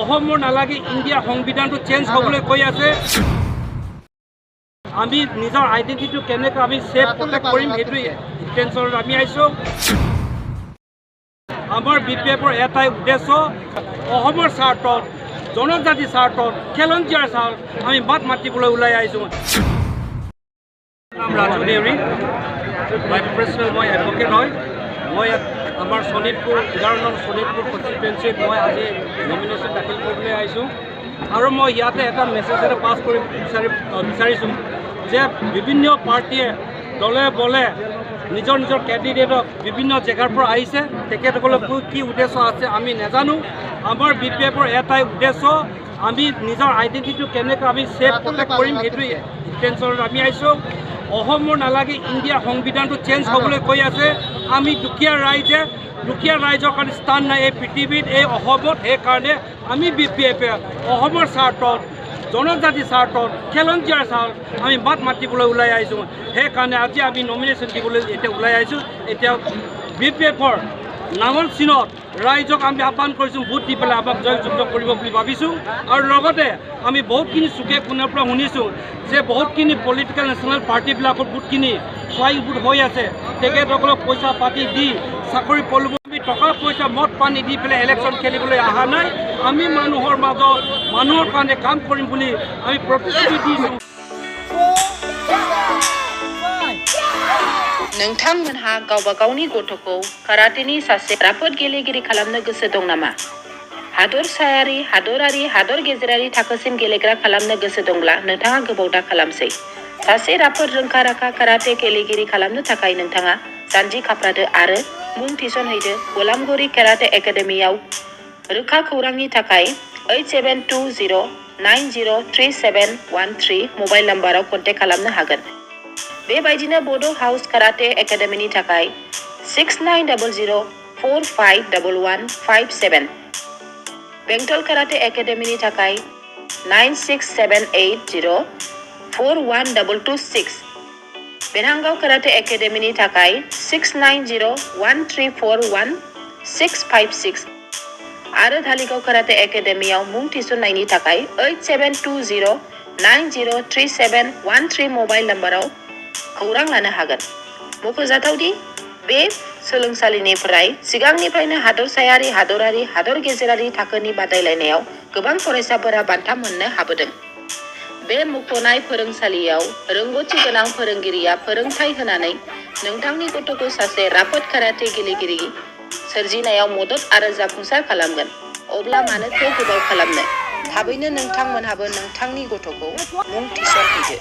অসমৰ নালাগে India সংবিধানটো change হ'বলৈ কৈ আছে আমি নিজৰ আইডেণ্টিটিটো কেনেকৈ আমি সেফ প্ৰটেক্ট কৰিম সেইটো ইণ্টেনশ্যনত আমি আহিছোঁ আমাৰ বিপিএফৰ এটাই উদ্দেশ্য অসমৰ স্বাৰ্থত জনজাতি স্বাৰ্থত খিলঞ্জীয়াৰ স্বাৰ্থত আমি মাত মাতিবলৈ ওলাই আহিছোঁ নাম ৰাজু দেউৰী বাই প্ৰফেশ্যনেল মই এডভকেট হয় মই আমাৰ শোণিতপুৰ 11 নং শোণিতপুৰ কনষ্টিটুৱেঞ্চিত মই আজি নমিনেশ্যন দাখিল কৰিবলৈ আহিছোঁ আৰু মই ইয়াতে এটা মেছেজ এটা পাছ কৰিব বিচাৰিছোঁ যে বিভিন্ন পাৰ্টিয়ে দলে বলে নিজৰ নিজৰ কেণ্ডিডেটক বিভিন্ন জেগাৰ পৰা আহিছে তেখেতসকলৰ কি উদ্দেশ্য আছে আমি নাজানো আমাৰ বিপিএফৰ এটাই উদ্দেশ্য আমি নিজৰ আইডেণ্টিটিটো কেনেকৈ আমি সেফ প্ৰটেক্ট কৰিম সেইটো ইণ্টেনশ্যনত আমি আহিছোঁ অসমৰ নালাগে ইণ্ডিয়া সংবিধানটো চেঞ্জ হ'বলৈ কৈ আছে আমি দুখীয়া ৰাইজৰ কাৰণে স্থান নাই এই পৃথিৱীত এই অসমত সেইকাৰণে আমি বিপিএফে অসমৰ স্বাৰ্থত জনজাতি স্বাৰ্থত খিলঞ্জীয়াৰ স্বাৰ্থত আমি মাত মাতিবলৈ ওলাই আহিছোঁ সেইকাৰণে আজি আমি নমিনেশ্যন দিবলৈ এতিয়া ওলাই আহিছোঁ এতিয়া বিপিএফৰ নাঙল চিনত ৰাইজক আমি আহ্বান কৰিছোঁ ভোট দি পেলাই আমাক জয়যুক্ত কৰিব বুলি ভাবিছোঁ আৰু লগতে আমি বহুতখিনি চুকে কোণৰ পৰা শুনিছোঁ যে বহুতখিনি পলিটিকেল নেশ্যনেল পাৰ্টিবিলাকৰ ভোটখিনি ফ্লাইং ভোট হৈ আছে তেখেতসকলক পইচা পাতি দি চাকৰি পলব টকা পইচা মদ পানী দি পেলাই ইলেকশ্যন খেলিবলৈ অহা নাই আমি মানুহৰ মাজত মানুহৰ কাৰণে কাম কৰিম বুলি আমি প্ৰতিশ্ৰুতি দিছোঁ नोंथांमोनहा गावबा गावनि गथ'खौ काराटेनि सासे राफोद गेलेगिरि खालामनो गोसो दं नामा? हादरसायारि, हादर गेजेरारि थाखोसिम गेलेग्रा खालामनो गोसो दंब्ला नोंथाङा गोबाव दा खालामसै। सासे राफोद रोंखा-राखा काराटे गेलेगिरि खालामनो थाखाय नोंथाङा जानजि खाफ्रादो आरो मुं थिसनहैदो गलामगुरि काराटे एकाडेमियाव। रोखा खौरांनि थाखाय 8720903713 मबाइल नाम्बाराव कन्टेक्ट खालामनो हागोन। बेबायदिनो बड' हाउस काराटे एकाडेमिनि थाखाय 6900451157 बेंटल काराटे एकाडेमिनि थाखाय 9678041226 बेरहांगाव काराटे एकाडेमिनि थाखाय 6901341656 आरो धालिगाव काराटे एकाडेमियाव मुं थिसननायनि थाखाय 8720903713 मबाइल नाम्बाराव खौरां लानो हागोन। मख'जाथावदि बे सोलोंसालिनिफ्राय सिगांनिफ्रायनो हादरसायारि, हादर गेजेरारि थाखोनि बादायलायनायाव गोबां फरायसाफोरा बान्था मोननो हाबोदों। बे मुंख'नाय फोरोंसालियाव रोंग'थि गोनां फोरोंगिरिया फोरोंथाय होनानै नोंथांनि गथ'खौ सासे राफोद काराटे गेलेगिरि सोरजिनायाव मदद आरो जाफुंसार खालामगोन। अब्ला मानोथो गोबाव खालामनो? थाबैनो नोंथांमोनहाबो नोंथांनि गथ'खौ मुं थिसनहैदो।